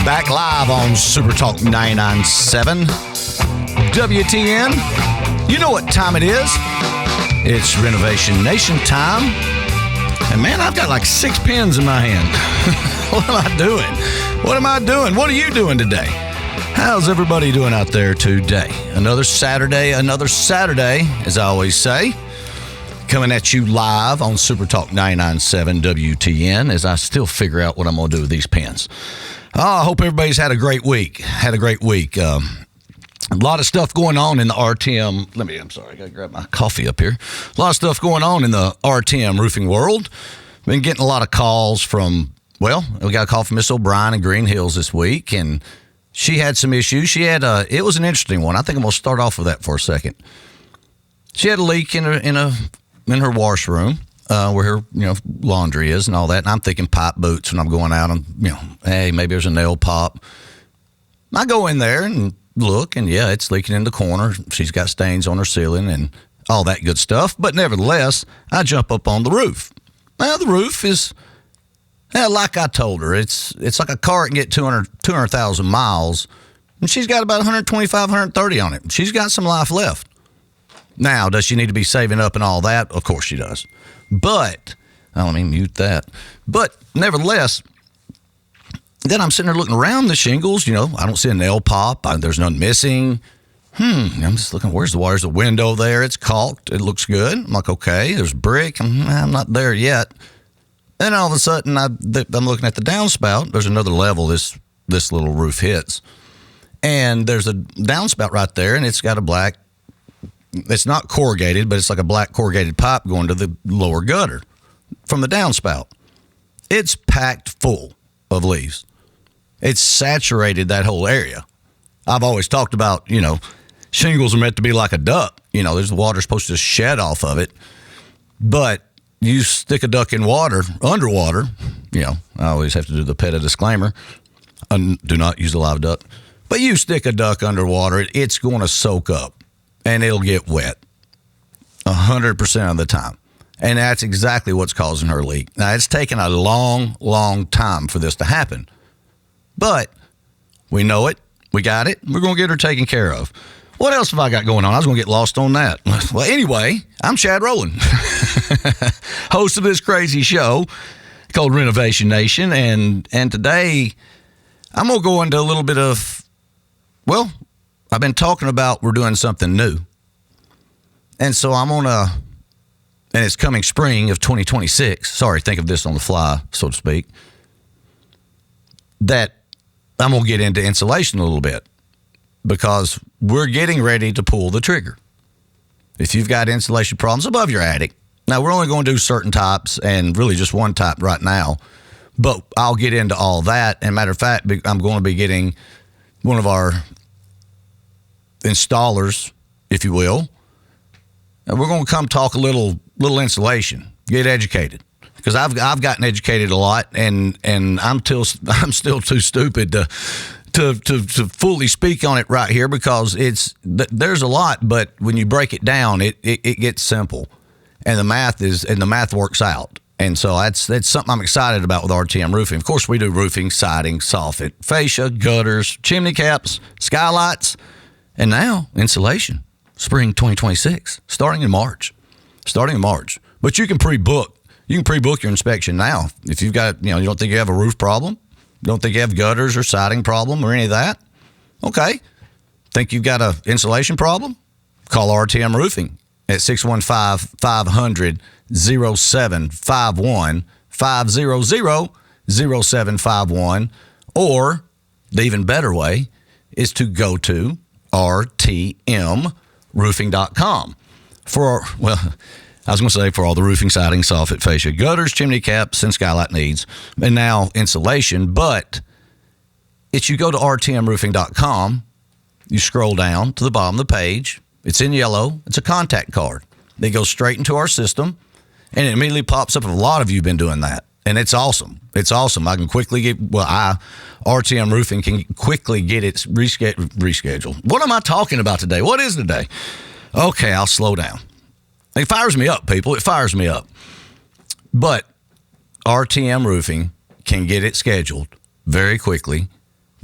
Back live on Super Talk 99.7 WTN. You know what time it is. It's Renovation Nation time. And man, I've got like 6 pens in my hand. What am I doing? What are you doing today? How's everybody doing out there today? Another Saturday, as I always say. Coming at you live on Super Talk 99.7 WTN as I still figure out what I'm going to do with these pens. I hope everybody's had a great week. A lot of stuff going on in the RTM. I got to grab my coffee up here. A lot of stuff going on in the RTM roofing world. Been getting a lot of calls from, we got a call from Miss O'Brien in Green Hills this week, and she had some issues. It was an interesting one. I think I'm going to start off with that for a second. She had a leak in her washroom where her laundry is and all that. And I'm thinking pipe boots when I'm going out and, hey, maybe there's a nail pop. I go in there and look, and yeah, it's leaking in the corner. She's got stains on her ceiling and all that good stuff. But nevertheless, I jump up on the roof. Now, the roof is, like I told her, it's like a car can get 200,000 miles, and she's got about 125, 130 on it. She's got some life left. Now, does she need to be saving up and all that? Of course she does. But, let me mute that. But, nevertheless, then I'm sitting there looking around the shingles. I don't see a nail pop. There's none missing. I'm just looking, where's the water? There's a window there. It's caulked. It looks good. I'm like, okay, there's brick. I'm not there yet. Then all of a sudden, I'm looking at the downspout. There's another level this little roof hits. And there's a downspout right there, and it's got a black, it's not corrugated, but it's like a black corrugated pipe going to the lower gutter from the downspout. It's packed full of leaves. It's saturated that whole area. I've always talked about, shingles are meant to be like a duck. There's the water supposed to shed off of it. But you stick a duck in water, underwater, I always have to do the PETA disclaimer. Do not use a live duck. But you stick a duck underwater, it's going to soak up. And it'll get wet 100% of the time. And that's exactly what's causing her leak. Now, it's taken a long, long time for this to happen. But we know it. We got it. We're going to get her taken care of. What else have I got going on? I was going to get lost on that. Well, anyway, I'm Chad Rowland, host of this crazy show called Renovation Nation. And today, I'm going to go into a little bit of, I've been talking about we're doing something new. And so and it's coming spring of 2026. Sorry, think of this on the fly, so to speak. That I'm going to get into insulation a little bit because we're getting ready to pull the trigger. If you've got insulation problems above your attic, now we're only going to do certain types and really just one type right now, but I'll get into all that. And matter of fact, I'm going to be getting one of our installers, if you will, and we're going to come talk a little insulation, get educated, because I've gotten educated a lot, and I'm still too stupid to fully speak on it right here because there's a lot, but when you break it down, it gets simple, and the math works out. And so that's something I'm excited about with RTM Roofing. Of course, we do roofing, siding, soffit, fascia, gutters, chimney caps, skylights. And now, insulation, spring 2026, starting in March. But you can pre-book. You can pre-book your inspection now. If you've got, you don't think you have a roof problem, don't think you have gutters or siding problem or any of that, okay. Think you've got an insulation problem? Call RTM Roofing at 615-500-0751, 500-0751, or the even better way is to go to rtmroofing.com for all the roofing, siding, soffit, fascia, gutters, chimney caps, and skylight needs, and now insulation. But you go to rtmroofing.com, you scroll down to the bottom of the page. It's in yellow. It's a contact card. They go straight into our system, and it immediately pops up. A lot of you have been doing that, and it's awesome. I can quickly RTM Roofing can quickly get its rescheduled. What am I talking about today? What is today? Okay, I'll slow down. It fires me up, people. It fires me up. But RTM Roofing can get it scheduled very quickly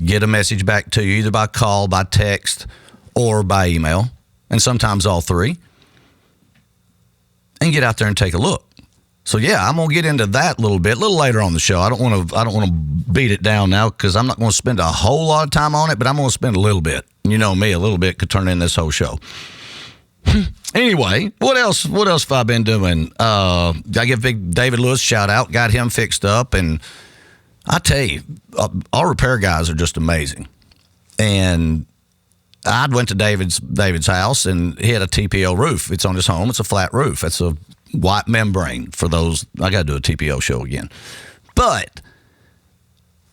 get a message back to you either by call, by text, or by email, and sometimes all three, and get out there and take a look. So yeah, I'm gonna get into that a little later on the show. I don't want to beat it down now because I'm not going to spend a whole lot of time on it, but I'm going to spend a little bit. You know me, a little bit could turn in this whole show. Anyway, what else have I been doing? I give Big David Lewis a shout out, got him fixed up, and I tell you, our repair guys are just amazing. And I went to David's house, and he had a TPO roof. It's on his home. It's a flat roof. It's a white membrane for those. I got to do a TPO show again. But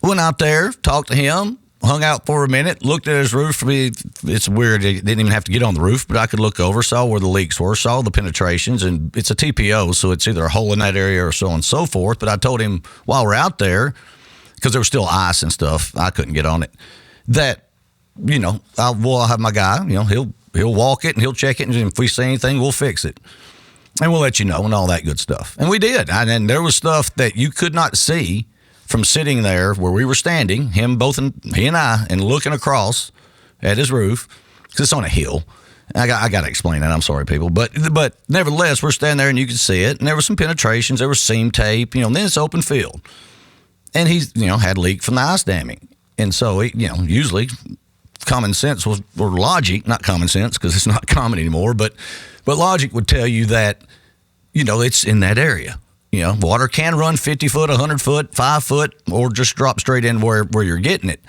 went out there, talked to him, hung out for a minute, looked at his roof. It's weird. I didn't even have to get on the roof, but I could look over, saw where the leaks were, saw the penetrations, and it's a TPO, so it's either a hole in that area or so on and so forth. But I told him while we're out there, because there was still ice and stuff, I couldn't get on it, that, you know, I'll have my guy, you know, he'll walk it and he'll check it, and if we see anything, we'll fix it. And we'll let you know and all that good stuff. And we did. And there was stuff that you could not see from sitting there where we were standing, he and I, and looking across at his roof, because it's on a hill. I got to explain that. I'm sorry, people. But nevertheless, we're standing there and you could see it. And there were some penetrations. There was seam tape, you know, and then it's open field. And he's, you know, had a leak from the ice damming. And so, you know, usually common sense or logic, not common sense because it's not common anymore, but logic would tell you that, you know, it's in that area. You know, water can run 50 foot, 100 foot, 5 foot, or just drop straight in where you're getting it.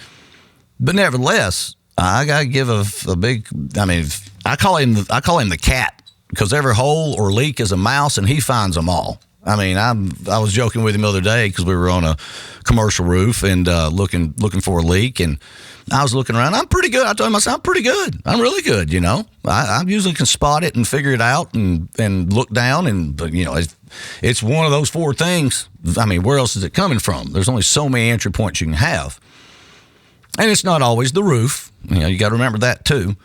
But nevertheless, I got to give a big, I mean, I call him the cat, because every hole or leak is a mouse and he finds them all. I mean, I was joking with him the other day because we were on a commercial roof and looking for a leak, and I was looking around. I'm pretty good. I told him, I said, I'm pretty good. I'm really good, you know. I usually can spot it and figure it out and look down, but you know, it's one of those four things. I mean, where else is it coming from? There's only so many entry points you can have. And it's not always the roof. You know, you got to remember that too.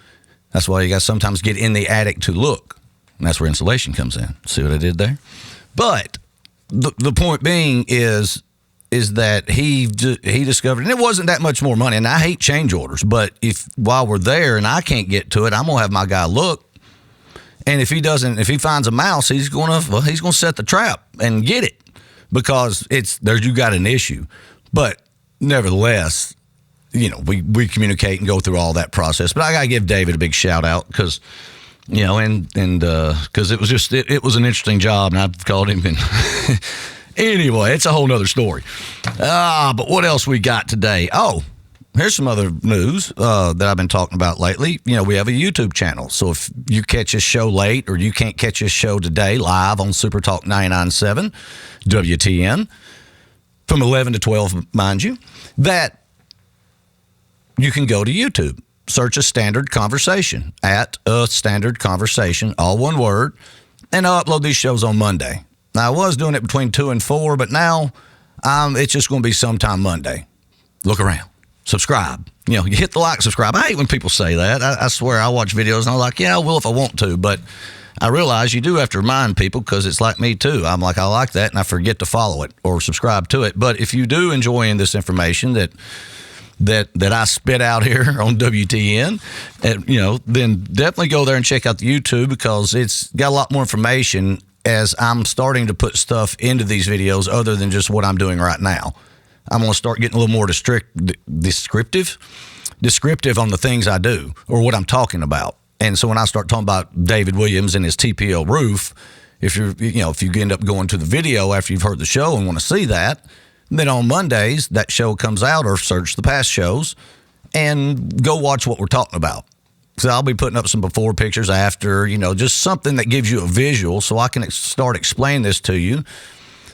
That's why you got to sometimes get in the attic to look. And that's where insulation comes in. See what I did there? But the point being is that he discovered, and it wasn't that much more money, and I hate change orders, but if while we're there and I can't get to it, I'm going to have my guy look. And if he finds a mouse, he's going to set the trap and get it, because you got an issue. But nevertheless, you know, we communicate and go through all that process. But I got to give David a big shout out, because, you know, and because it was just, it was an interesting job, and I've called him. And anyway, it's a whole nother story. But what else we got today? Oh, here's some other news that I've been talking about lately. You know, we have a YouTube channel. So if you catch this show late, or you can't catch this show today live on Super Talk 99.7 WTN from 11 to 12, mind you, that you can go to YouTube. Search A Standard Conversation, at A Standard Conversation, all one word, and I'll upload these shows on Monday. Now, I was doing it between 2 and 4, but now it's just going to be sometime Monday. Look around. Subscribe. You know, you hit the like, subscribe. I hate when people say that. I swear, I watch videos, and I'm like, yeah, I will if I want to, but I realize you do have to remind people, because it's like me too. I'm like, I like that, and I forget to follow it or subscribe to it. But if you do enjoy this information that I spit out here on WTN, and, you know, then definitely go there and check out the YouTube, because it's got a lot more information as I'm starting to put stuff into these videos other than just what I'm doing right now. I'm going to start getting a little more descriptive on the things I do or what I'm talking about. And so when I start talking about David Williams and his TPO roof, if you end up going to the video after you've heard the show and want to see that, then on Mondays, that show comes out, or search the past shows and go watch what we're talking about. So I'll be putting up some before pictures, after, you know, just something that gives you a visual so I can start explaining this to you,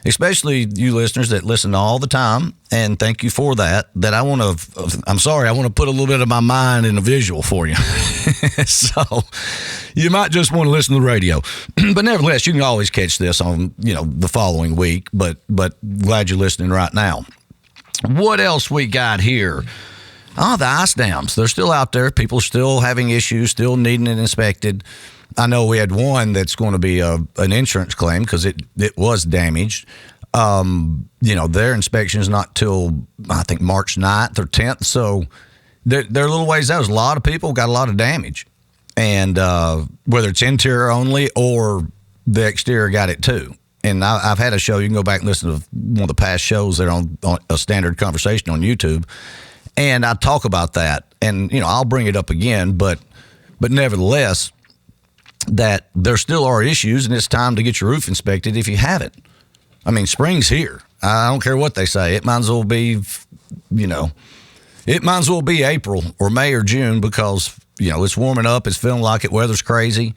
especially you listeners that listen all the time. And thank you for that. I want to put a little bit of my mind in a visual for you. So you might just want to listen to the radio. But nevertheless, you can always catch this on, you know, the following week. But glad you're listening right now. What else we got here? Oh, the ice dams. They're still out there. People are still having issues, still needing it inspected. I know we had one that's going to be an insurance claim because it was damaged. Their inspection is not till, I think, March 9th or 10th. So they're a little ways out. There's a lot of people got a lot of damage. And whether it's interior only or the exterior got it too. And I've had a show. You can go back and listen to one of the past shows there on a standard conversation on YouTube. And I talk about that. And, I'll bring it up again. But nevertheless, that there still are issues, and it's time to get your roof inspected if you haven't. I mean, spring's here. I don't care what they say. It might as well be, it might as well be April or May or June because, it's warming up. It's feeling like it. Weather's crazy,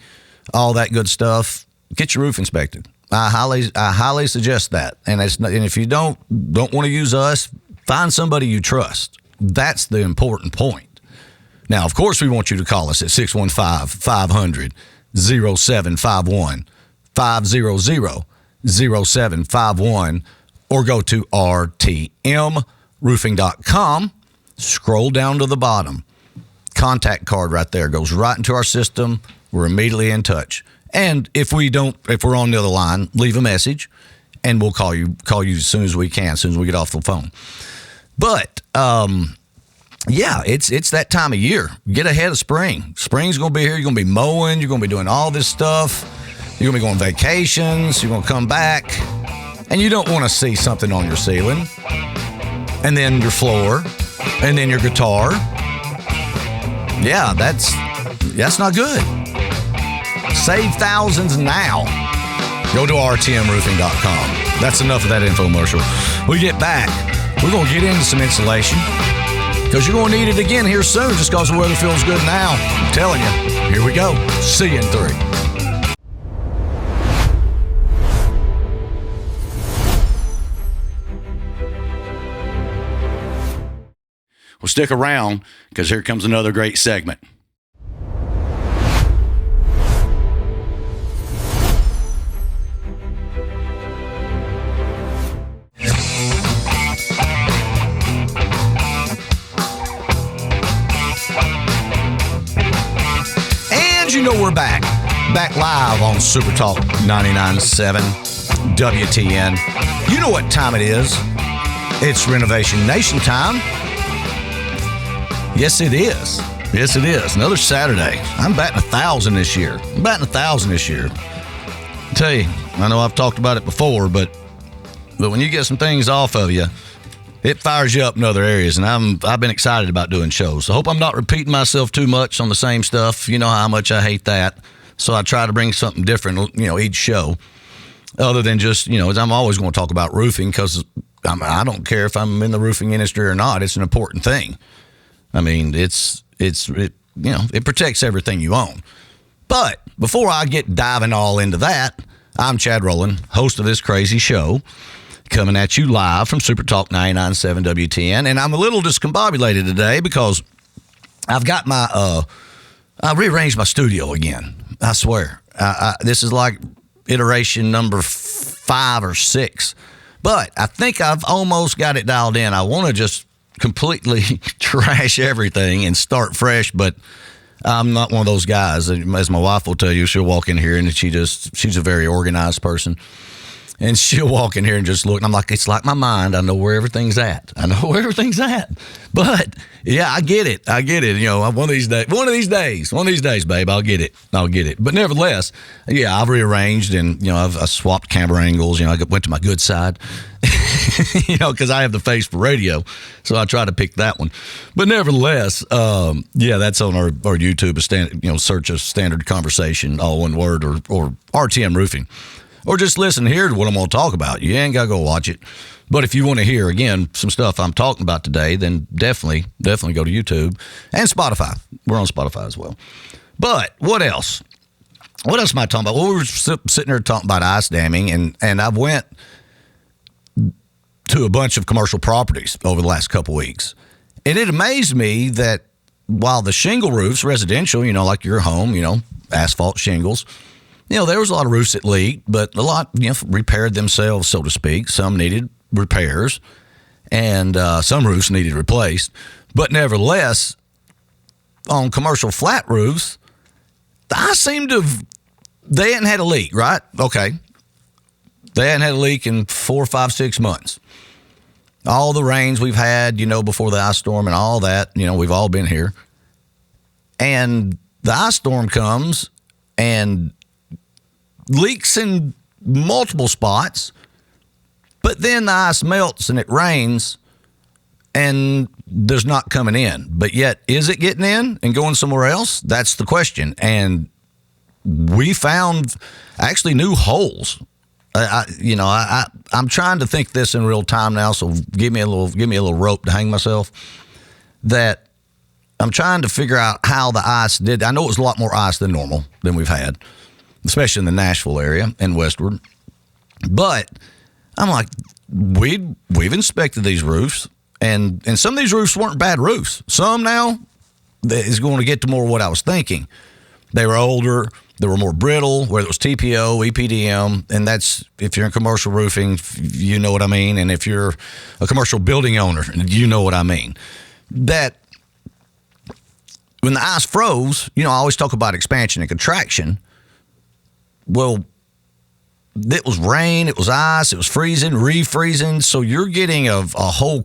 all that good stuff. Get your roof inspected. I highly suggest that. And if you don't want to use us, find somebody you trust. That's the important point. Now, of course, we want you to call us at 615-500-0751, 500-0751, or go to rtmroofing.com. Scroll down to the bottom. Contact card right there goes right into our system. We're immediately in touch. And if we're on the other line, leave a message, and we'll call you as soon as we can, as soon as we get off the phone. But it's that time of year. Get ahead of spring. Spring's going to be here. You're going to be mowing. You're going to be doing all this stuff. You're going to be going on vacations. You're going to come back, and you don't want to see something on your ceiling, and then your floor, and then your guitar. Yeah, that's not good. Save thousands now. Go to rtmroofing.com. That's enough of that infomercial. We get back. We're going to get into some insulation because you're going to need it again here soon just because the weather feels good now. I'm telling you. Here we go. See you in 3. Well, stick around because here comes another great segment. We're back live on Super Talk 99.7 WTN. You know what time it is. It's Renovation Nation time. Yes, it is. Yes, it is. Another Saturday. I'm batting 1,000 this year. I tell you, I know I've talked about it before, but when you get some things off of you, it fires you up in other areas, and I've been excited about doing shows. So I hope I'm not repeating myself too much on the same stuff. You know how much I hate that. So I try to bring something different, each show, other than just, I'm always going to talk about roofing because I don't care if I'm in the roofing industry or not. It's an important thing. I mean, it protects everything you own. But before I get diving all into that, I'm Chad Rowland, host of this crazy show, coming at you live from Super Talk 99.7 WTN. And I'm a little discombobulated today because I've got I rearranged my studio again. I swear. This is like iteration number 5 or 6. But I think I've almost got it dialed in. I want to just completely trash everything and start fresh, but I'm not one of those guys. As my wife will tell you, she'll walk in here and she's a very organized person. And she'll walk in here and just look. And I'm like, it's like my mind. I know where everything's at. But yeah, I get it. One of these days, babe, I'll get it. But nevertheless, yeah, I've rearranged and, I've swapped camera angles. I went to my good side, because I have the face for radio. So I try to pick that one. But nevertheless, that's on our YouTube, search a standard conversation, all one word, or RTM Roofing. Or just listen here to what I'm going to talk about. You ain't got to go watch it. But if you want to hear, again, some stuff I'm talking about today, then definitely go to YouTube and Spotify. We're on Spotify as well. But what else? What else am I talking about? Well, we were sitting here talking about ice damming, and I went to a bunch of commercial properties over the last couple weeks. And it amazed me that while the shingle roofs, residential, like your home, asphalt shingles, there was a lot of roofs that leaked, but a lot, repaired themselves, so to speak. Some needed repairs, and some roofs needed replaced. But nevertheless, on commercial flat roofs, they hadn't had a leak, right? Okay. They hadn't had a leak in 4, 5, 6 months. All the rains we've had, before the ice storm and all that, we've all been here. And the ice storm comes and leaks in multiple spots, but then the ice melts and it rains and there's not coming in. But yet, is it getting in and going somewhere else? That's the question. And we found actually new holes. I'm trying to think this in real time now, so give me a little rope to hang myself. That I'm trying to figure out how the ice did. I know it was a lot more ice than normal than we've had, especially in the Nashville area and westward. But I'm like, we've inspected these roofs, and some of these roofs weren't bad roofs. Some now is going to get to more what I was thinking. They were older. They were more brittle, whether it was TPO, EPDM, and that's, if you're in commercial roofing, you know what I mean, and if you're a commercial building owner, you know what I mean. That when the ice froze, I always talk about expansion and contraction. Well, it was rain, it was ice, it was freezing, refreezing, so you're getting a whole,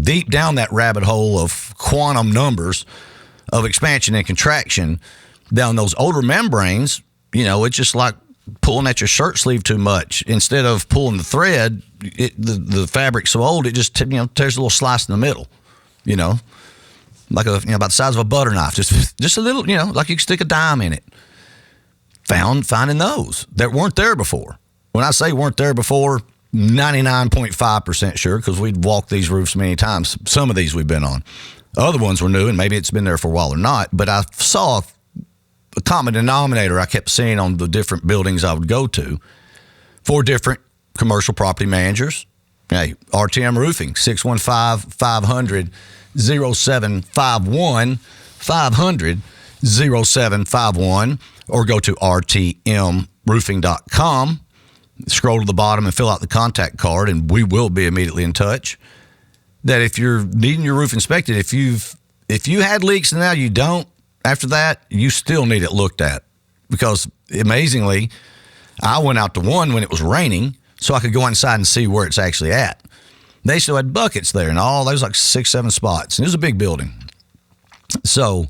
deep down that rabbit hole of quantum numbers of expansion and contraction down those older membranes. It's just like pulling at your shirt sleeve too much. Instead of pulling the thread, the fabric's so old, it just tears a little slice in the middle, like about the size of a butter knife, just a little, like you can stick a dime in it. Finding those that weren't there before. When I say weren't there before, 99.5% sure, because we'd walked these roofs many times. Some of these we've been on. Other ones were new, and maybe it's been there for a while or not, but I saw a common denominator I kept seeing on the different buildings I would go to for different commercial property managers. Hey, RTM Roofing, 615-500-0751, 500-0751, or go to rtmroofing.com, scroll to the bottom and fill out the contact card, and we will be immediately in touch. That if you're needing your roof inspected, if you had leaks and now you don't, after that, you still need it looked at. Because amazingly, I went out to one when it was raining so I could go inside and see where it's actually at. They still had buckets there, and there's like 6, 7 spots. And it was a big building. So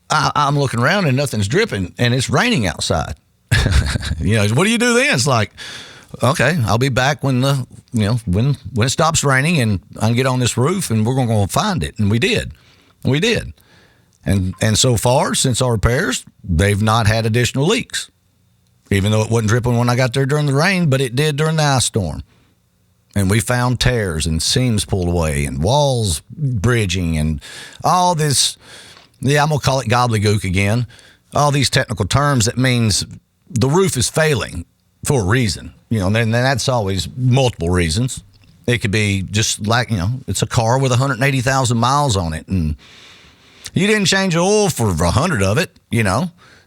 I'm looking around and nothing's dripping, and it's raining outside. What do you do then? It's like, okay, I'll be back when when it stops raining, and I can get on this roof, and we're going to go find it. And we did. And so far, since our repairs, they've not had additional leaks, even though it wasn't dripping when I got there during the rain, but it did during the ice storm. And we found tears and seams pulled away and walls bridging and all this. Yeah, I'm going to call it gobbledygook again. All these technical terms, that means the roof is failing for a reason. And then that's always multiple reasons. It could be just like, it's a car with 180,000 miles on it, and you didn't change the oil for 100 of it,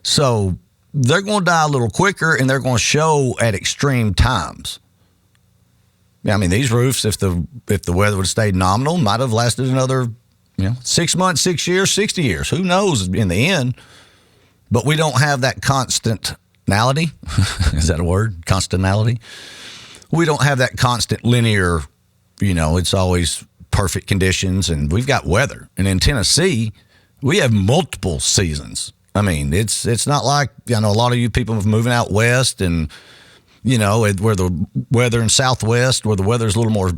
So they're going to die a little quicker, and they're going to show at extreme times. These roofs, if the weather would have stayed nominal, might have lasted another 6 months, 6 years, 60 years. Who knows in the end? But we don't have that constantality. Is that a word? Constantality? We don't have that constant linear, it's always perfect conditions, and we've got weather. And in Tennessee, we have multiple seasons. It's not like, a lot of you people are moving out west and, where the weather in Southwest, where the weather is a little more,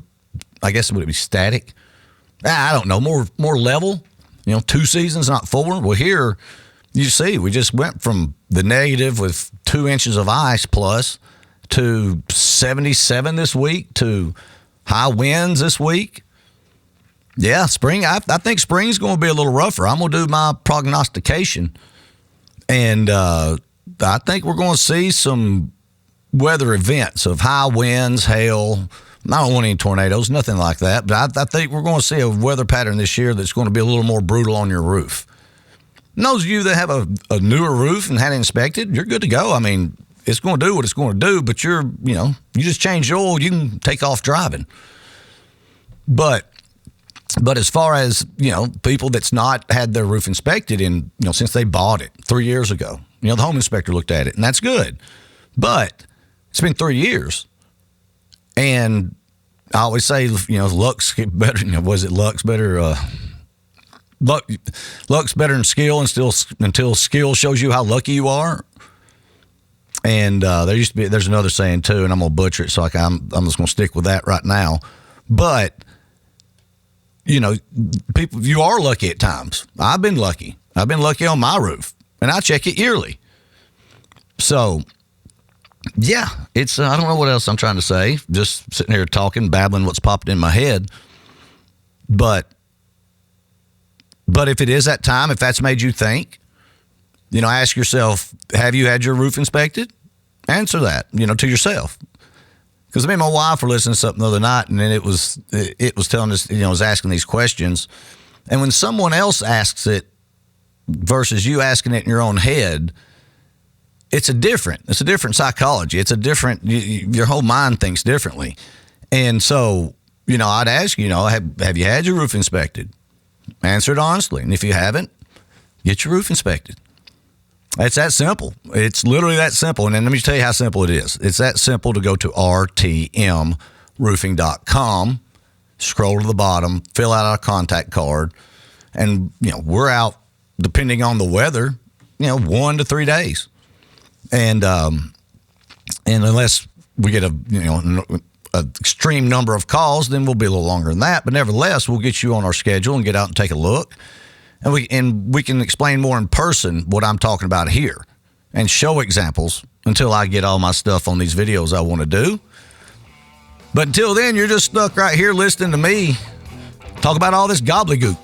I guess, would it be static? I don't know, more level, 2 seasons, not 4. Well, here, you see, we just went from the negative with 2 inches of ice plus to 77 this week to high winds this week. Yeah, spring, I think spring's going to be a little rougher. I'm going to do my prognostication, and I think we're going to see some weather events of high winds, hail. I don't want any tornadoes, nothing like that, but I think we're going to see a weather pattern this year that's going to be a little more brutal on your roof. And those of you that have a newer roof and had it inspected, you're good to go. It's going to do what it's going to do, but you just change the oil, you can take off driving. But as far as, people that's not had their roof inspected since they bought it 3 years ago, the home inspector looked at it, and that's good. But It's been 3 years. And I always say, luck's better. Was it luck's better? Luck's better than skill, until skill shows you how lucky you are. And there's another saying too, and I'm gonna butcher it, so I'm just gonna stick with that right now. But people, you are lucky at times. I've been lucky. I've been lucky on my roof, and I check it yearly. So, yeah, it's I don't know what else I'm trying to say. Just sitting here talking, babbling what's popped in my head. But if it is that time, if that's made you think, ask yourself, have you had your roof inspected? Answer that, to yourself. Because me and my wife were listening to something the other night, and then it was telling us, was asking these questions. And when someone else asks it versus you asking it in your own head, it's a different psychology. It's a different, your whole mind thinks differently. And so, I'd ask you, have you had your roof inspected? Answer it honestly. And if you haven't, get your roof inspected. It's that simple. It's literally that simple. And then let me tell you how simple it is. It's that simple to go to rtmroofing.com, scroll to the bottom, fill out our contact card, and, we're out, depending on the weather, 1 to 3 days. And unless we get an extreme number of calls, then we'll be a little longer than that. But nevertheless, we'll get you on our schedule and get out and take a look. And we can explain more in person what I'm talking about here and show examples until I get all my stuff on these videos I want to do. But until then, you're just stuck right here listening to me talk about all this gobbledygook.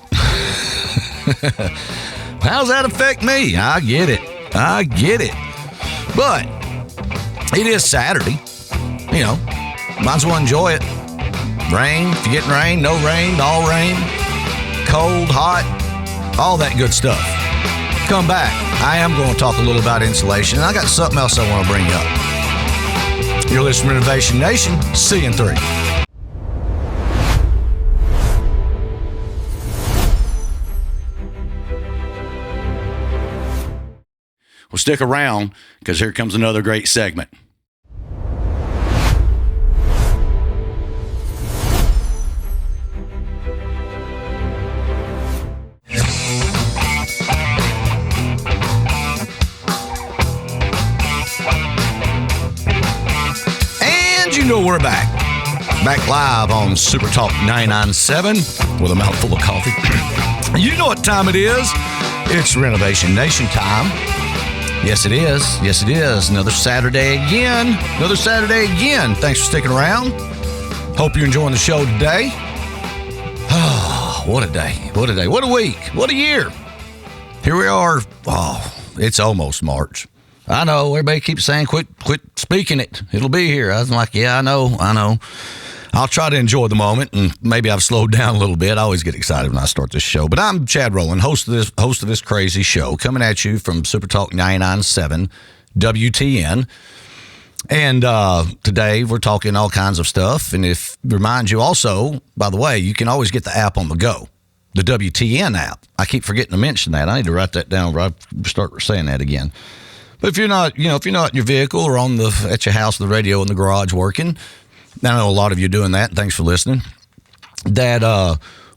How does that affect me? I get it. But it is Saturday. Might as well enjoy it. Rain, if you're getting rain, no rain, all rain, cold, hot, all that good stuff. Come back. I am going to talk a little about insulation, and I got something else I want to bring up. You're listening to Renovation Nation. See you in 3. Well, stick around, because here comes another great segment. We're back live on Super Talk 99.7 with a mouthful of coffee. You know what time it is. It's Renovation Nation time. Yes, it is. Another Saturday again. Thanks for sticking around. Hope you're enjoying the show today. Oh, what a day. What a week. What a year. Here we are. Oh, it's almost March. I know, everybody keeps saying, quit speaking it. It'll be here. I was like, yeah, I know. I'll try to enjoy the moment, and maybe I've slowed down a little bit. I always get excited when I start this show. But I'm Chad Rowland, host of this crazy show, coming at you from Super Talk 99.7 WTN. And today we're talking all kinds of stuff. And remind you also, by the way, you can always get the app on the go, the WTN app. I keep forgetting to mention that. I need to write that down. Start saying that again. But if you're not in your vehicle or at your house, the radio in the garage working, I know a lot of you doing that. Thanks for listening.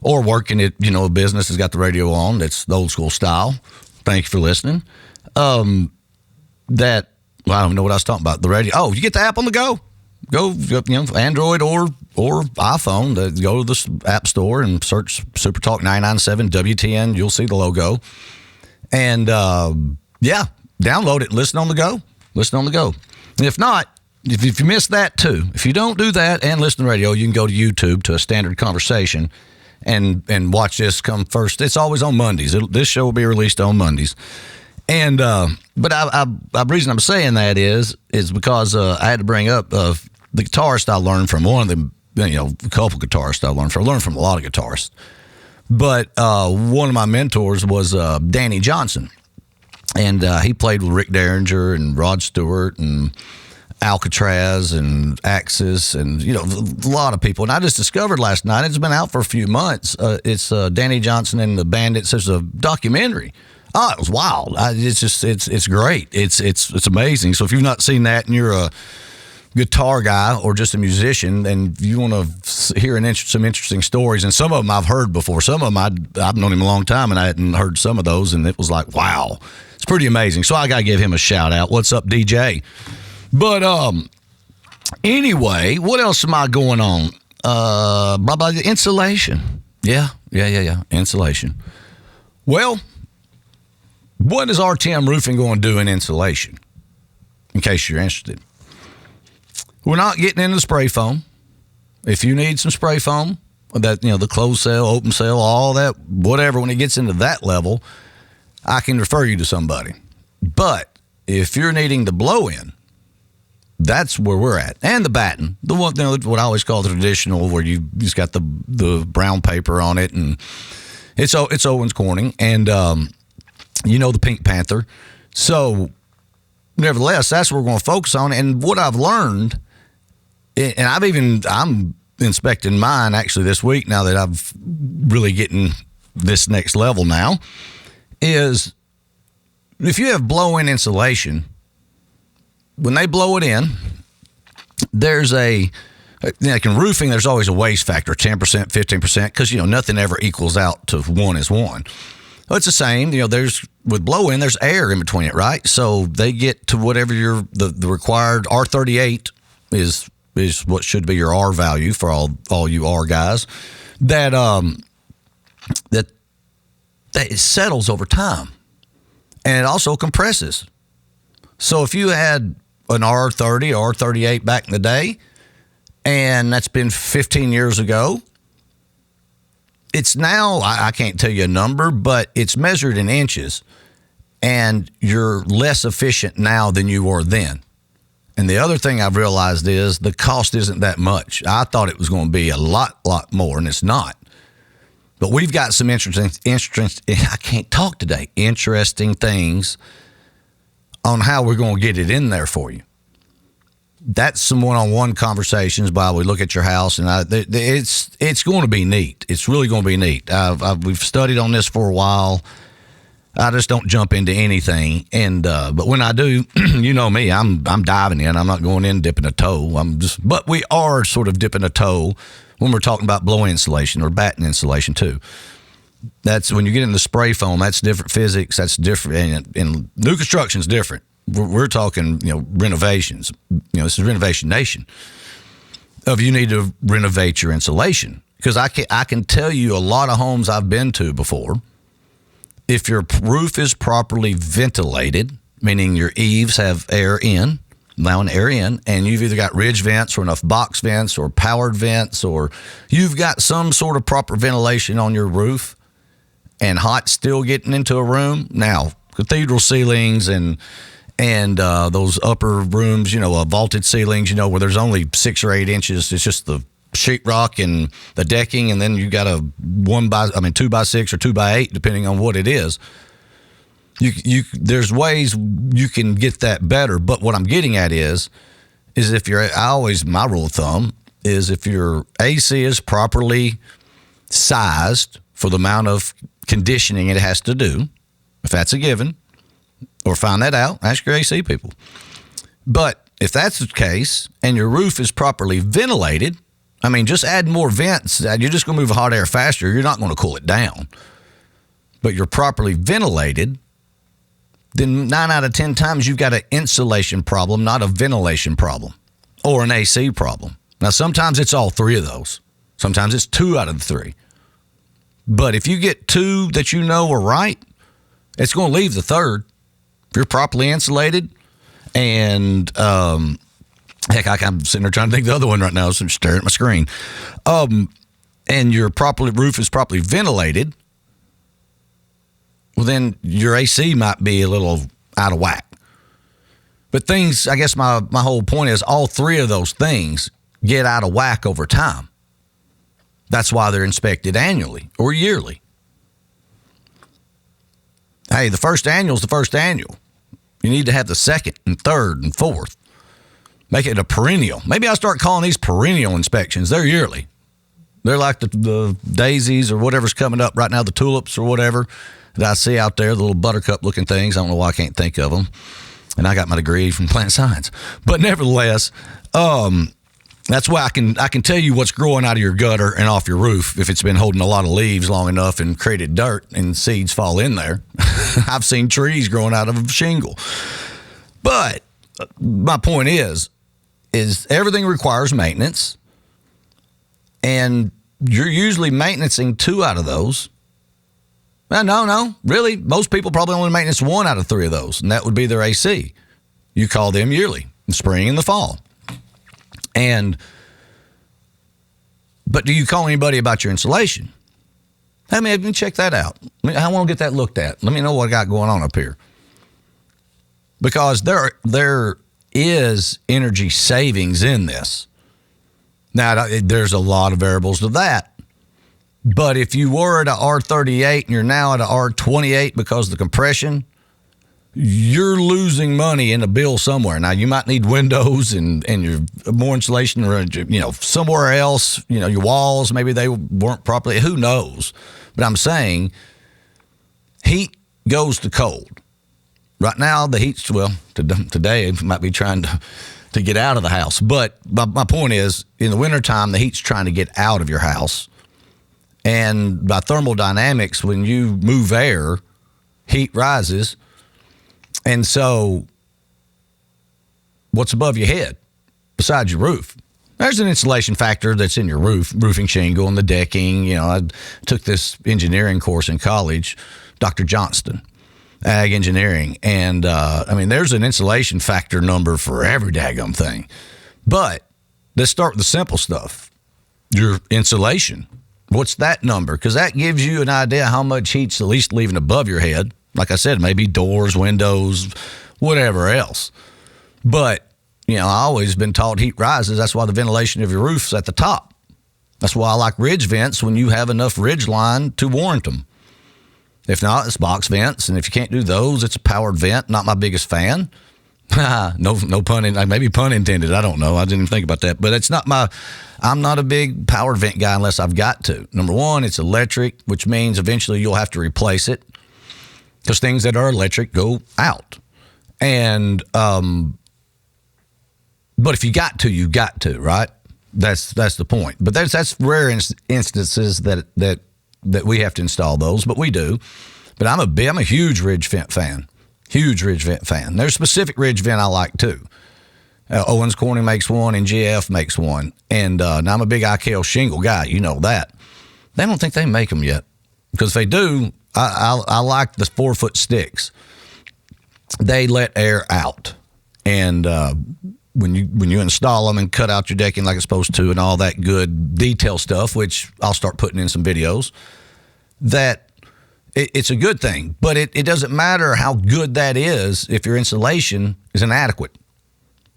Or working at, a business has got the radio on. That's the old school style. Thank you for listening. I don't know what I was talking about. The radio. Oh, you get the app on the go. Go, Android or iPhone. Go to the app store and search Super Talk 997 WTN. You'll see the logo. And download it. Listen on the go. And if not, if you missed that too, if you don't do that and listen to the radio, you can go to YouTube to A Standard Conversation and watch this come first. It's always on Mondays. This show will be released on Mondays. And but the reason I'm saying that is because I had to bring up the guitarist I learned from. One of them, a couple guitarists I learned from. I learned from a lot of guitarists. But one of my mentors was Danny Johnson. And he played with Rick Derringer and Rod Stewart and Alcatraz and Axis and, a lot of people. And I just discovered last night, it's been out for a few months. It's Danny Johnson and the Bandits. There's a documentary. Oh, it was wild. It's great. It's amazing. So if you've not seen that and you're guitar guy or just a musician, and you want to hear some interesting stories, and some of them I've heard before. Some of them I've known him a long time, and I hadn't heard some of those, and it was like, wow, it's pretty amazing. So I got to give him a shout out. What's up, DJ? But anyway, what else am I going on? Blah, blah, insulation. Yeah. Insulation. Well, what is RTM Roofing going to do in insulation? In case you're interested. We're not getting into spray foam. If you need some spray foam, that, the closed cell, open cell, all that, whatever, when it gets into that level, I can refer you to somebody. But if you're needing the blow-in, that's where we're at. And the batten, the one, what I always call the traditional, where you just got the brown paper on it, and it's Owens Corning, and the Pink Panther. So, nevertheless, that's what we're going to focus on. And what I've learned, and I'm inspecting mine actually this week now that I've really getting this next level now, is if you have blow-in insulation, when they blow it in, there's like in roofing, there's always a waste factor, 10%, 15%, because, nothing ever equals out to one is one. Well, it's the same, there's, with blow-in, there's air in between it, right? So they get to whatever the required R38 is what should be your R value for all you R guys, that it settles over time, and it also compresses. So if you had an R30 or R38 back in the day, and that's been 15 years ago, it's now, I can't tell you a number, but it's measured in inches, and you're less efficient now than you were then. And the other thing I've realized is the cost isn't that much. I thought it was going to be a lot more, and it's not. But we've got some interesting I can't talk today, interesting things on how we're going to get it in there for you. That's some one-on-one conversations while we look at your house, and it's going to be neat. It's really going to be neat. We've studied on this for a while. I just don't jump into anything, and but when I do, you know me, I'm diving in. I'm not going in dipping a toe. But we are sort of dipping a toe when we're talking about blow-in insulation or batten insulation too. That's when you get into the spray foam. That's different physics. That's different, and new construction's different. We're talking, renovations. This is Renovation Nation. You need to renovate your insulation, because I can tell you a lot of homes I've been to before. If your roof is properly ventilated, meaning your eaves have air in, allowing air in, and you've either got ridge vents or enough box vents or powered vents, or you've got some sort of proper ventilation on your roof, and hot still getting into a room. Now, cathedral ceilings and those upper rooms, vaulted ceilings, where there's only 6 or 8 inches. It's just the sheetrock and the decking, and then you got a 2x6 or 2x8, depending on what it is. There's ways you can get that better, but what I'm getting at is if my rule of thumb is if your AC is properly sized for the amount of conditioning it has to do, if that's a given, or find that out, ask your AC people. But if that's the case and your roof is properly ventilated, just add more vents. You're just going to move hot air faster. You're not going to cool it down. But you're properly ventilated, then 9 out of 10 times you've got an insulation problem, not a ventilation problem or an AC problem. Now, sometimes it's all 3 of those. Sometimes it's 2 out of the 3. But if you get 2 that are right, it's going to leave the third. If you're properly insulated, and heck, I'm sitting there trying to think of the other one right now, so I'm staring at my screen. And your roof is properly ventilated, well, then your AC might be a little out of whack. But things, I guess my whole point is all 3 of those things get out of whack over time. That's why they're inspected annually or yearly. Hey, the first annual is the first annual. You need to have the second and third and fourth. Make it a perennial. Maybe I'll start calling these perennial inspections. They're yearly. They're like the daisies or whatever's coming up right now, the tulips or whatever that I see out there, the little buttercup-looking things. I don't know why I can't think of them. And I got my degree from plant science. But nevertheless, That's why I can tell you what's growing out of your gutter and off your roof if it's been holding a lot of leaves long enough and created dirt and seeds fall in there. I've seen trees growing out of a shingle. But my point is everything requires maintenance, and you're usually maintaining 2 out of those. Well, no, really, most people probably only maintenance 1 out of 3 of those, and that would be their AC. You call them yearly, in spring and the fall. But do you call anybody about your insulation? Let me check that out. I want to get that looked at. Let me know what I got going on up here. Because there is energy savings in this. Now, there's a lot of variables to that. But if you were at a R38 and you're now at a R28 because of the compression, you're losing money in a bill somewhere. Now, you might need windows and your more insulation, or somewhere else. Your walls, maybe they weren't properly. Who knows? But I'm saying heat goes to cold. Right now, the heat's, today it might be trying to get out of the house. But my point is, in the wintertime, the heat's trying to get out of your house. And by thermodynamics, when you move air, heat rises. And so what's above your head besides your roof? There's an insulation factor that's in your roofing shingle and the decking. I took this engineering course in college, Dr. Johnston, ag engineering. And, there's an insulation factor number for every daggum thing. But let's start with the simple stuff. Your insulation. What's that number? Because that gives you an idea how much heat's at least leaving above your head. Like I said, maybe doors, windows, whatever else. But, I always been taught heat rises. That's why the ventilation of your roof's at the top. That's why I like ridge vents when you have enough ridge line to warrant them. If not, it's box vents. And if you can't do those, it's a powered vent. Not my biggest fan. No pun, maybe pun intended. I don't know. I didn't even think about that. But I'm not a big powered vent guy unless I've got to. Number one, it's electric, which means eventually you'll have to replace it. Because things that are electric go out. And, but if you got to, you got to, right? That's the point. But that's rare instances that we have to install those, but we do. But I'm a huge ridge vent fan. Huge ridge vent fan. There's specific ridge vent I like too. Owens Corning makes one and GF makes one. And now I'm a big IKL shingle guy. You know that. They don't think they make them yet. Because if they do, I like the 4-foot sticks. They let air out. And when you install them and cut out your decking like it's supposed to and all that good detail stuff, which I'll start putting in some videos, that it's a good thing. But it doesn't matter how good that is if your insulation is inadequate.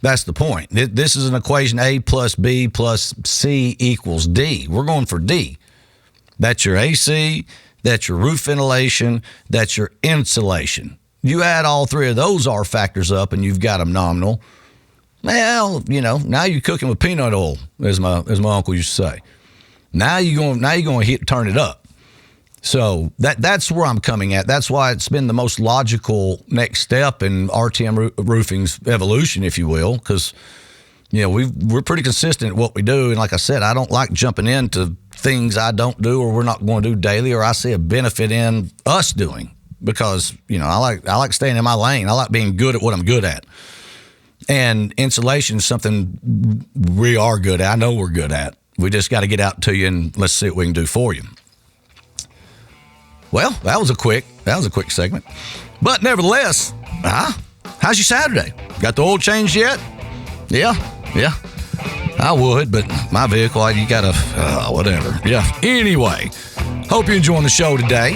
That's the point. This is an equation, A plus B plus C equals D. We're going for D. That's your AC, that's your roof ventilation, that's your insulation. You add all 3 of those R factors up and you've got them nominal. Well, now you're cooking with peanut oil, as my uncle used to say. Now you're going to turn it up. So that's where I'm coming at. That's why it's been the most logical next step in RTM roofing's evolution, if you will, because we're pretty consistent at what we do. And like I said, I don't like jumping into things I don't do or we're not going to do daily, or I see a benefit in us doing, because I like staying in my lane. I like being good at what I'm good at. And insulation is something we are good at. I know we're good at. We just got to get out to you and let's see what we can do for you. Well, that was a quick segment. But nevertheless, how's your Saturday? Got the oil changed yet? Yeah. I would, but my vehicle, you gotta, whatever. Yeah. Anyway, hope you're enjoying the show today.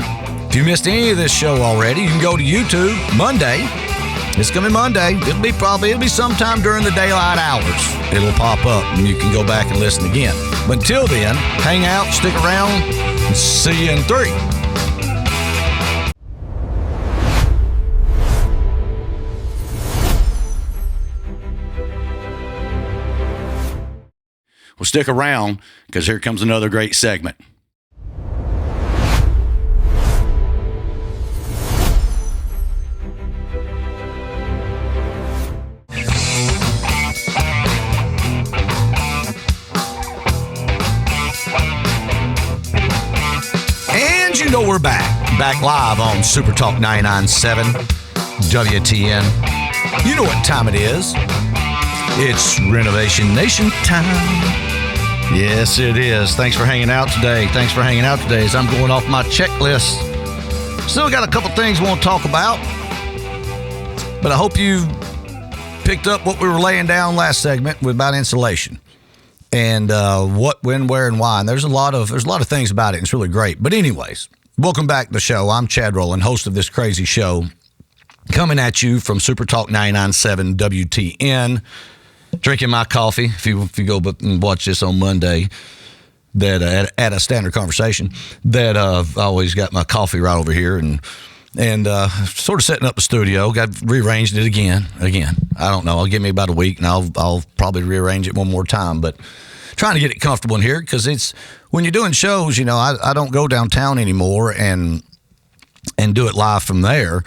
If you missed any of this show already, you can go to YouTube Monday. It's coming Monday. It'll be sometime during the daylight hours. It'll pop up and you can go back and listen again. But until then, hang out, stick around, and see you in 3. Well, stick around, because here comes another great segment. you know we're back live on Super Talk 99.7 WTN. You know what time it is. It's Renovation Nation time. Yes, it is. Thanks for hanging out today. As I'm going off my checklist. Still got a couple things we want to talk about, but I hope you picked up what we were laying down last segment about insulation and what, when, where, and why. And there's a lot of things about it. And it's really great. But anyways, welcome back to the show. I'm Chad Rowland, host of this crazy show, coming at you from Super Talk 99.7 WTN. Drinking my coffee. If you go and watch this on Monday, that at a standard conversation, that I've always got my coffee right over here and sort of setting up the studio. Got rearranged it again. I don't know. I'll give me about a week and I'll probably rearrange it one more time. But trying to get it comfortable in here because it's when you're doing shows. You know, I don't go downtown anymore and do it live from there.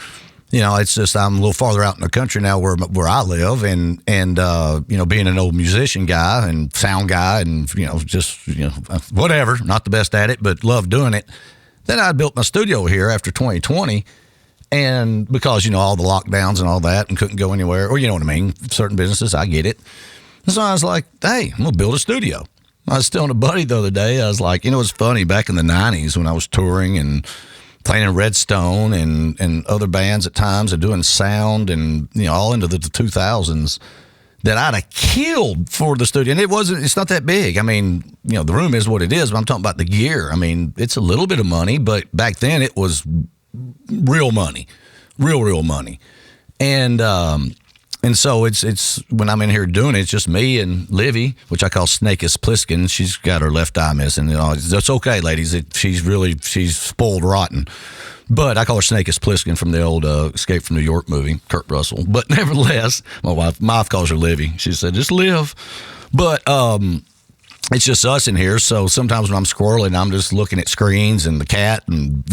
You know, it's just I'm a little farther out in the country now where I live, and you know, being an old musician guy and sound guy, and just whatever, not the best at it, but love doing it. Then I built my studio here after 2020, and because all the lockdowns and all that, and couldn't go anywhere, or you know what I mean, certain businesses, I get it. And so I was like, hey, I'm gonna build a studio. I was telling a buddy the other day, I was like, it's funny, back in the 90s when I was touring and playing in Redstone and other bands at times and doing sound and all into the 2000s, that I'd have killed for the studio. And it's not that big. I mean, the room is what it is, but I'm talking about the gear. I mean, it's a little bit of money, but back then it was real money, real money. And so it's when I'm in here doing it, it's just me and Livy, which I call Snakeus Plissken. She's got her left eye missing. That's okay, ladies. She's spoiled rotten. But I call her Snakeus Plissken from the old Escape from New York movie, Kurt Russell. But nevertheless, my wife calls her Livy. She said, just live. But it's just us in here. So sometimes when I'm squirreling, I'm just looking at screens and the cat and,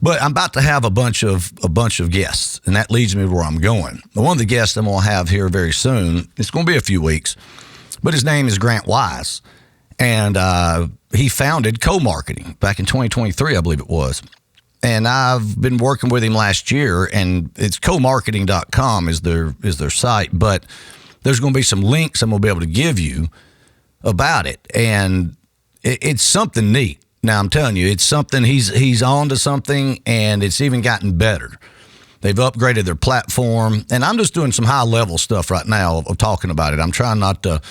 But I'm about to have a bunch of guests, and that leads me to where I'm going. One of the guests I'm going to have here very soon, it's going to be a few weeks, but his name is Grant Wise, and he founded Co-Marketing back in 2023, I believe it was. And I've been working with him last year, and it's comarketing.com is their site, but there's going to be some links I'm going to be able to give you about it, and it's something neat. Now, I'm telling you, it's something, he's on to something, and it's even gotten better. They've upgraded their platform, and I'm just doing some high-level stuff right now of talking about it. I'm trying not to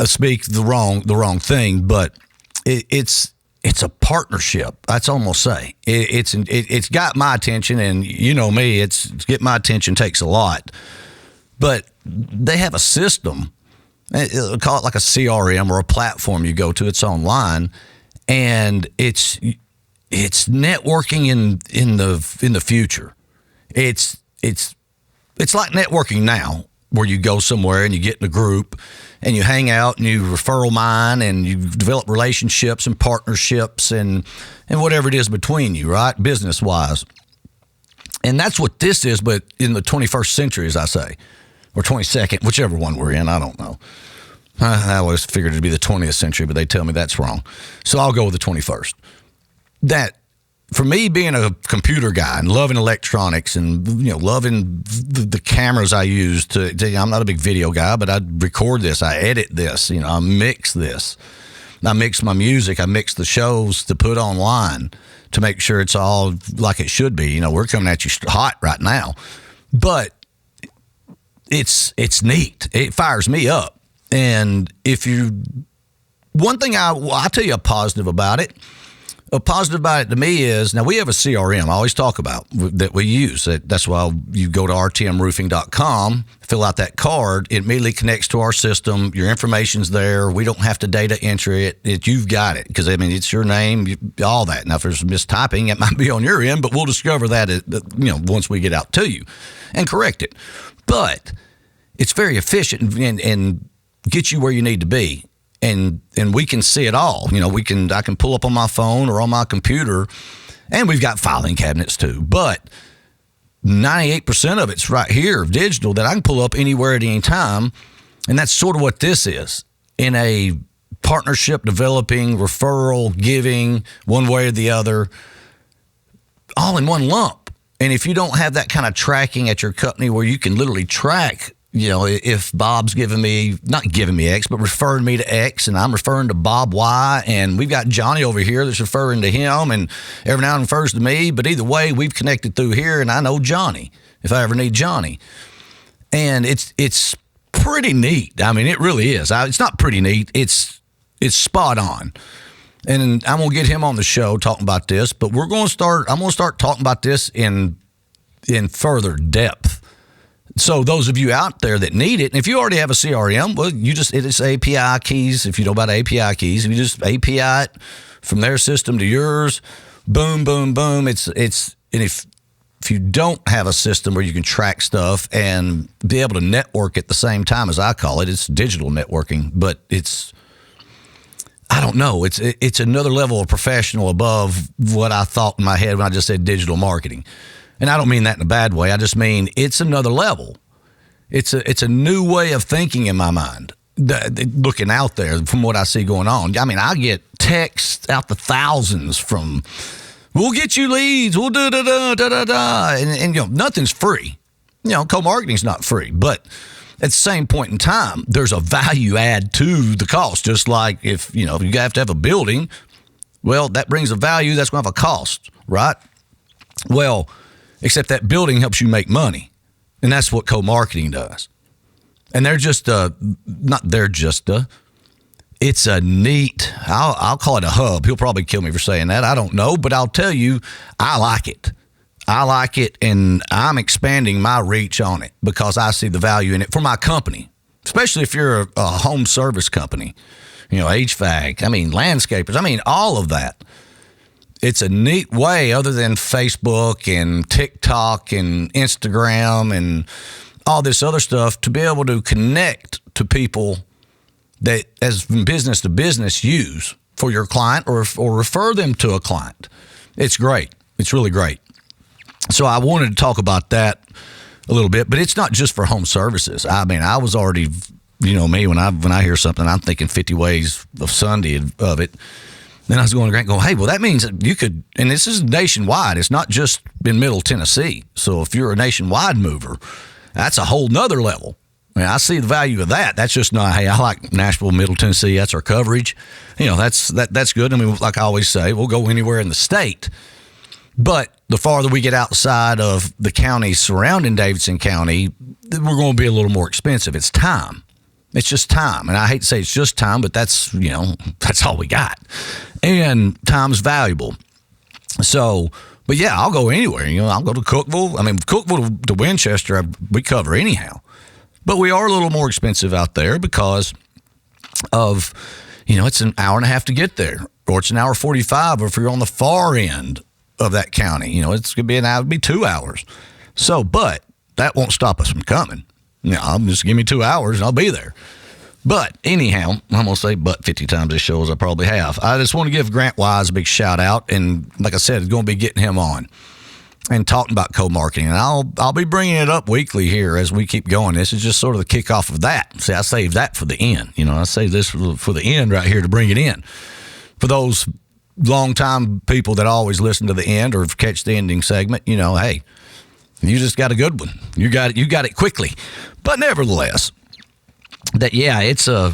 speak the wrong thing, but it's a partnership. That's all I'm going to say. It's got my attention, and you know me, get my attention takes a lot. But they have a system, call it like a CRM or a platform you go to. It's online. And it's networking in the future. It's like networking now, where you go somewhere and you get in a group and you hang out and you referral mine and you develop relationships and partnerships and whatever it is between you, right? Business wise. And that's what this is, but in the 21st century, as I say, or 22nd, whichever one we're in, I don't know. I always figured it'd be the 20th century, but they tell me that's wrong. So I'll go with the 21st. That, for me, being a computer guy and loving electronics and loving the cameras I use I'm not a big video guy, but I record this, I edit this, I mix this. I mix my music, I mix the shows to put online to make sure it's all like it should be. We're coming at you hot right now, but it's neat. It fires me up. And one thing I'll tell you a positive about it to me is, now we have a CRM I always talk about that we use. That's why you go to rtmroofing.com, fill out that card, it immediately connects to our system. Your information's there. We don't have to data entry it. You've got it because, it's your name, all that. Now, if there's mistyping, it might be on your end, but we'll discover that, once we get out to you and correct it. But it's very efficient and get you where you need to be, and we can see it all. I can pull up on my phone or on my computer, and we've got filing cabinets too. But 98% of it's right here, digital, that I can pull up anywhere at any time, and that's sort of what this is in a partnership, developing, referral, giving, one way or the other. all in one lump. And if you don't have that kind of tracking at your company where you can literally track, if Bob's not giving me X, but referring me to X, and I'm referring to Bob Y, and we've got Johnny over here that's referring to him, and every now and then refers to me, but either way, we've connected through here, and I know Johnny if I ever need Johnny. And it's pretty neat. I mean, it really is. It's not pretty neat. It's spot on. And I'm going to get him on the show talking about this, but I'm going to start talking about this in further depth. So those of you out there that need it, and if you already have a CRM, well, it's API keys. If you know about API keys, if you just API it from their system to yours, boom, boom, boom. And if you don't have a system where you can track stuff and be able to network at the same time, as I call it, it's digital networking, but I don't know. It's another level of professional above what I thought in my head when I just said digital marketing. And I don't mean that in a bad way. I just mean it's another level. It's a new way of thinking in my mind, looking out there from what I see going on. I mean, I get texts out the thousands from, we'll get you leads, we'll do da-da-da-da-da. And nothing's free. Co-marketing's not free. But at the same point in time, there's a value add to the cost. Just like if you have to have a building, well, that brings a value, that's going to have a cost, right? Well, except that building helps you make money. And that's what co-marketing does. And it's a neat, I'll call it a hub. He'll probably kill me for saying that. I don't know, but I'll tell you, I like it. I like it, and I'm expanding my reach on it because I see the value in it for my company, especially if you're a home service company, HVAC, landscapers, all of that. It's a neat way, other than Facebook and TikTok and Instagram and all this other stuff, to be able to connect to people that, as business to business, use for your client or refer them to a client. It's great. It's really great. So I wanted to talk about that a little bit, but it's not just for home services. I was already, me, when I hear something, I'm thinking 50 ways of Sunday of it. Then I was going, hey, well, that means that you could, and this is nationwide. It's not just in Middle Tennessee. So if you're a nationwide mover, that's a whole nother level. I see the value of that. That's just not, hey, I like Nashville, Middle Tennessee. That's our coverage. That's good. Like I always say, we'll go anywhere in the state. But the farther we get outside of the county surrounding Davidson County, we're going to be a little more expensive. It's time. It's just time. And I hate to say it's just time, but that's all we got. And time's valuable. So, but yeah, I'll go anywhere. I'll go to Cookeville. Cookeville to Winchester, we cover anyhow. But we are a little more expensive out there because of, it's an hour and a half to get there, or it's an hour 45, or if you're on the far end of that county, it's going to be an hour, it'd be 2 hours. So, but that won't stop us from coming. Just give me 2 hours and I'll be there. But anyhow, I'm going to say but 50 times this show as I probably have. I just want to give Grant Wise a big shout out. And like I said, it's going to be getting him on and talking about co-marketing. And I'll be bringing it up weekly here as we keep going. This is just sort of the kickoff of that. See, I saved that for the end. I save this for the end right here to bring it in. For those long-time people that always listen to the end or catch the ending segment, hey, you just got a good one. You got it quickly. But nevertheless, it's a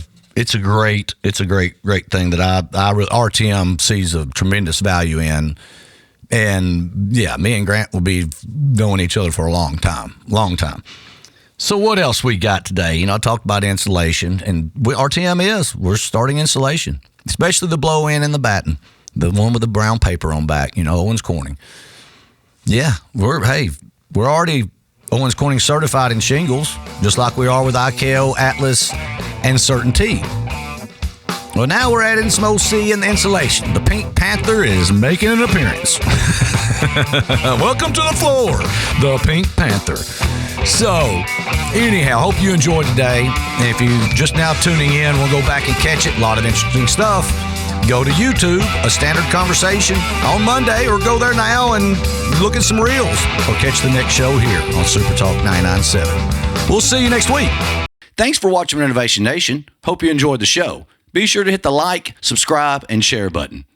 great thing that RTM sees a tremendous value in. And yeah, me and Grant will be knowing each other for a long time. So what else we got today? I talked about insulation, and we're starting insulation, especially the blow in and the batten, the one with the brown paper on back, Owens Corning. Yeah, we're already Owens Corning certified in shingles, just like we are with IKO, Atlas, and CertainTeed. Well, now we're adding some OC in the insulation. The Pink Panther is making an appearance. Welcome to the floor, the Pink Panther. So, anyhow, hope you enjoyed today. And if you're just now tuning in, we'll go back and catch it. A lot of interesting stuff. Go to YouTube, A Standard Conversation, on Monday, or go there now and look at some reels, or catch the next show here on Super Talk 99.7. We'll see you next week. Thanks for watching Renovation Nation. Hope you enjoyed the show. Be sure to hit the like, subscribe, and share button.